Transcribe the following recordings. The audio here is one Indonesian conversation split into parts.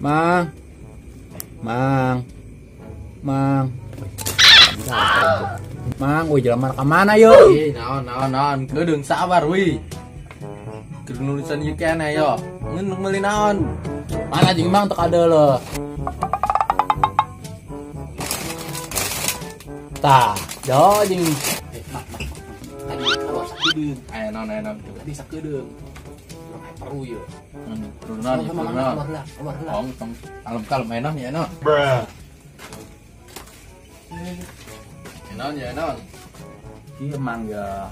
Mang. Mang. Mang. Mang, woi jalan ke mana yo? Naon, ke deung sabar wi. Ke nulisan ieu keneh yo. Ngeun meuli naon? Mana jeung Mang teu kadeuleuk. Tah, jo jeung tadi awas sakedeung. Aya naon. Tadi sakedeung. Urang aya perlu ye. Turunan. Keluar heula. Kalem enak ya no. Enak. Ieu Mang ya.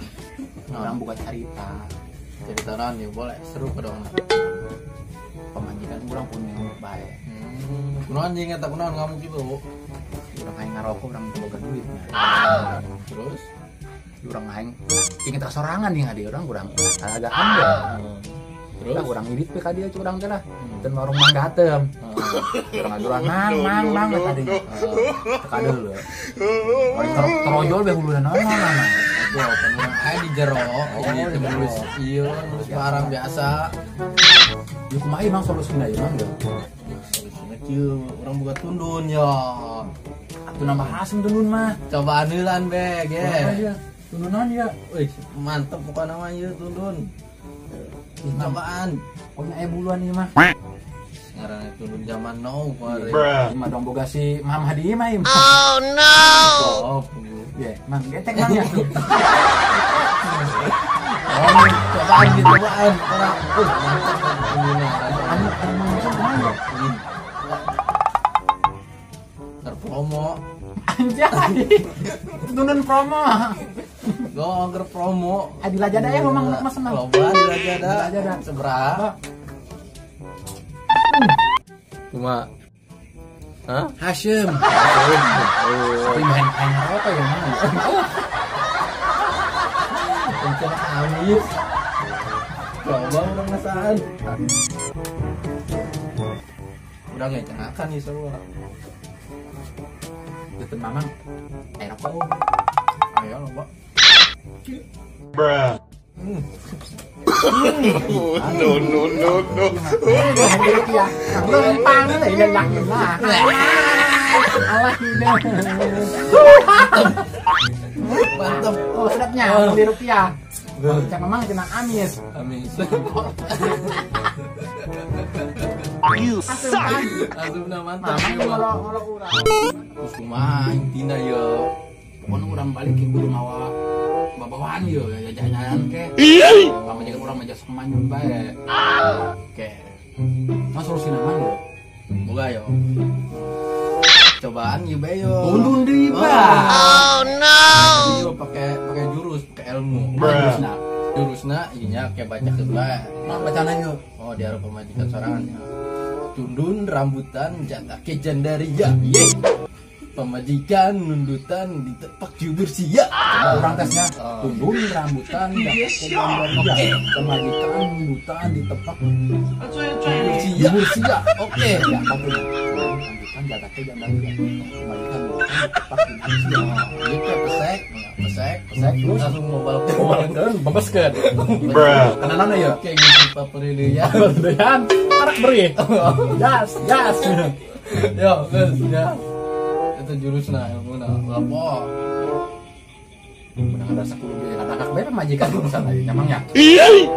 Urang buka cerita. Cerita naon ya boleh seru ke dong. Pemajikan urang punya bae. Kunaon jeung eta kunaon ngamu kitu? Urang hayang ngarokok, urang teu boga duit. Terus Urang hayang inget sorangan jeung adi urang agak ambil. terus Urang idit pe ka dieu curang teh lah. Teu warung manggatem. Urang aduran mang tadi. Kadeuleuk. Mari terojol be huluna naon. Aduh, penuh aya di jero. Jadi nulis nulis barang biasa. Ieu kumaha Mang solusina ieu Mang? Solusinya kieu, urang buka tundun ya. Atuh nambah asem tundun mah. Coba aneulan be, ge. Tundunan ya. Wih, mantep pokoknya mah ieu tundun. Cobaan. Pokoknya aya buluan ieu mah. Sekarang tundun zaman now, kemarin. Ieu mah dong boga si Mam Hadi mah ieu. Oh no. Oh, Ye, Mang getek Mang ya. cobaan gitu, cobaan. Orang, mantep tundunnya. Anu bisa kumaha? Terpromo. Anjay. Tundun promo. Gonger promo. Adi lajada ya Mang mas senang. Loba di Lajada. Seberapa? Cuma hah? Hasyim. Tapi main apa ya Mang? Kenceng amis. Coba udah ngesan. Udah ngecengakan nih semua. Gitu Mamang. Air apa? Ayo loba. No. Ya, lempang lah lelang lah. Allah ini. Mantap. Oh, sedapnya di rupiah. Cak Mamang kena amis. Amis. You suck. Asupna mantap. Mamang ngolok urang. Terus kumaha intina ye. Pokoknya urang balik ke gunung awa. Babawahan ye, jajan ke. Pama jeung urang mah jasa kemanjung bae. Oke. Mas solusi nama ya? Boga yo. Cobaan ieu bae yo. Tundun deui Oh no. Yo pakai jurus, pakai ilmu. Jurusna. Jurusna ieu nya kayak baca bae. Mang bacana yuk. Oh, di Arab pemajikan sorangannya. Tundun rambutan jatah ke jandaria. Ye. Pemajikan nundutan ditepak jubur sia. Orang tesnya tundun rambutan Oke. pemajikan nundutan ditepak Jubur sia. Oke. ya kamu rambutan jatah ke jandaria pemajikan nundutan ditepak jubur sia. Ieu teh pesek terus langsung ngobal Kan bebeskeun. Bruh. Kanana ya. Oke, ngisi paperi ya. Dean tarak beri. Gas. Yo, guys, ya. Itu jurusna ilmuna. Lapo. Menang ada 10 biaya anak bae pemajikan urusan aja nyamangnya. Syarat.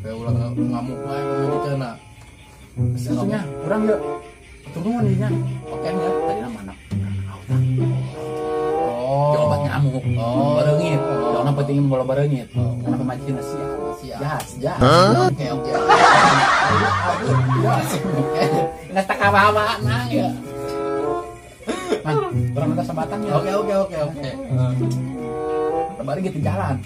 Kayak ulah ngamuk wae pemajikanna. Sesungguhnya orang yuk turun nya. Oke nya. Tadi nama anak. Oh. Yang obat nyamuk. Oh. Barengit. Oh. Yang penting bola barengit. Oh. Karena pemajikan siap. Siap. Jas. Oke. Nggak tak apa-apa nang ya. Man, orang minta sambatan ya. Oke. Kembali gitu jalan.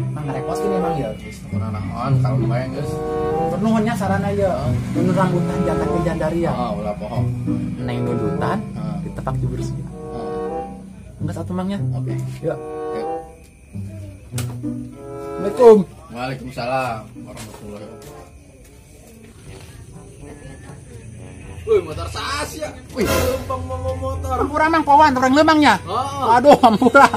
Mang repot gini emang ya. Naon kalau main geus. Nuhunnya sarana ya. Nun rambutan jatah ke jandaria. Oh, ulah poho. Neng nundutan ditepak jubur sia. Enggak satu mangnya. Oke. Ya. Assalamualaikum. Waalaikumsalam warahmatullahi wabarakatuh. Wih, motor sas ya. Wih. Lempang mau motor. Ampura mang pawan orang lemangnya. Oh. Aduh ampura.